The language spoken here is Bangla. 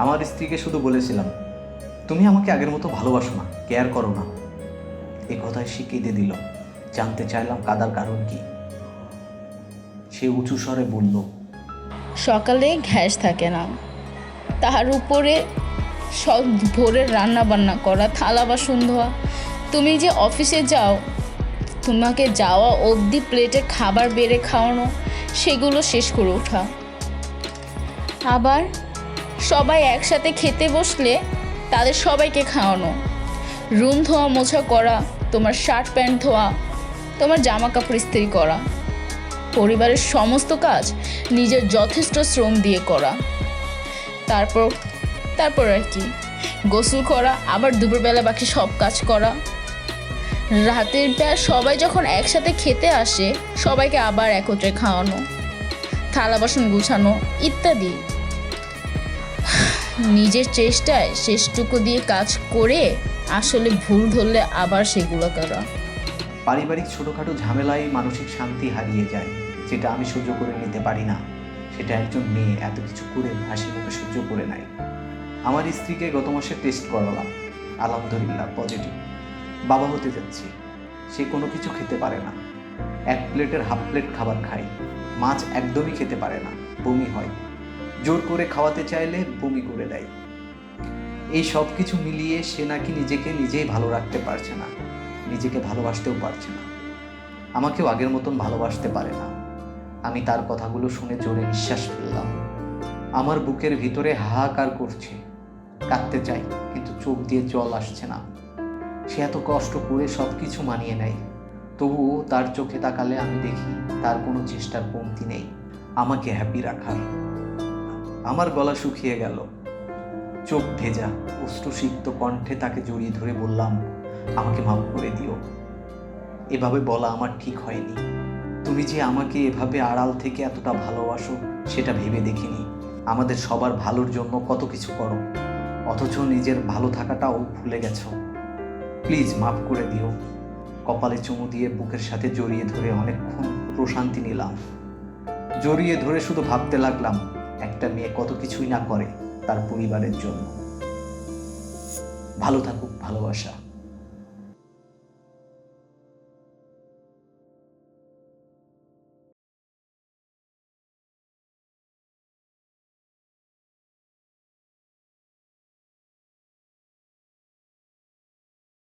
আমার স্ত্রীকে শুধু বলেছিলাম, তুমি আমাকে আগের মতো ভালোবাসো না, কেয়ার করো না। এ কথায় সে কেঁদে দিল। জানতে চাইলাম কাদার কারণ কি। সে উঁচু স্বরে বলল, সকালে গ্যাস থাকে না, তার উপরে সব ভোরের রান্না বান্না করা, থালা বাসন ধোয়া। তুমি যে অফিসে যাও, তোমাকে যাওয়া অবধি প্লেটে খাবার বেড়ে খাওয়ানো, সেগুলো শেষ করে ওঠা। আবার সবাই একসাথে খেতে বসলে তাদের সবাইকে খাওয়ানো, রুম ধোয়া মোছা করা, তোমার শার্ট প্যান্ট ধোয়া, তোমার জামা কাপড় ইস্ত্রি করা, পরিবারের সমস্ত কাজ নিজের যথেষ্ট শ্রম দিয়ে করা। তারপর আর কি, গোসল করা, আবার দুপুরবেলা বাকি সব কাজ করা। রাতের বেলা সবাই যখন একসাথে খেতে আসে, সবাইকে আবার একত্রে খাওয়ানো, থালা বাসন গুছানো ইত্যাদি। নিজের চেষ্টায় শেষটুকু দিয়ে কাজ করে আসলে ভুল ধরলে আবার সেগুলো করা। পারিবারিক ছোটোখাটো ঝামেলায় মানসিক শান্তি হারিয়ে যায়, যেটা আমি সহ্য করে নিতে পারি না, সেটা একজন মেয়ে এত কিছু করে হাসি মুখে সহ্য করে নেয়। আমার স্ত্রীকে গত মাসে টেস্ট করালাম, আলহামদুলিল্লাহ পজিটিভ। বাবা হতে যাচ্ছি। সে কোনো কিছু খেতে পারে না, 1 প্লেটের হাফ প্লেট খাবার খায়। মাছ একদমই খেতে পারে না, বমি হয়। জোর করে খাওয়াতে চাইলে বমি করে দেয়। এই সব কিছু মিলিয়ে সে নাকি নিজেকে নিজেই ভালো রাখতে পারছে না, নিজেকে ভালোবাসতেও পারছে না, আমাকেও আগের মতন ভালোবাসতে পারে না। আমি তার কথাগুলো শুনে জোরে নিঃশ্বাস ফেললাম। আমার বুকের ভিতরে হাহাকার করছে। কাঁদতে চাই, কিন্তু চোখ দিয়ে জল আসছে না। সে এত কষ্ট করে সব কিছু মানিয়ে নেয়, তবুও তার চোখে তাকালে আমি দেখি তার কোনো চেষ্টার কমতি নেই আমাকে হ্যাপি রাখার। আমার গলা শুকিয়ে গেল, চোখ ভেজা, অশ্রুসিক্ত কণ্ঠে তাকে জড়িয়ে ধরে বললাম, আমাকে মাফ করে দিও। এভাবে বলা আমার ঠিক হয়নি। তুমি যে আমাকে এভাবে আড়াল থেকে এতটা ভালোবাসো, সেটা ভেবে দেখিনি। আমাদের সবার ভালোর জন্য কত কিছু করো, অথচ নিজের ভালো থাকাটাও ভুলে গেছো। প্লিজ মাফ করে দিও। কপালে চুমু দিয়ে বুকের সাথে জড়িয়ে ধরে অনেকক্ষণ প্রশান্তি নিলাম। জড়িয়ে ধরে শুধু ভাবতে লাগলাম, একটা মেয়ে কত কিছুই না করে তার পরিবারের জন্য। ভালো থাকুক ভালোবাসা।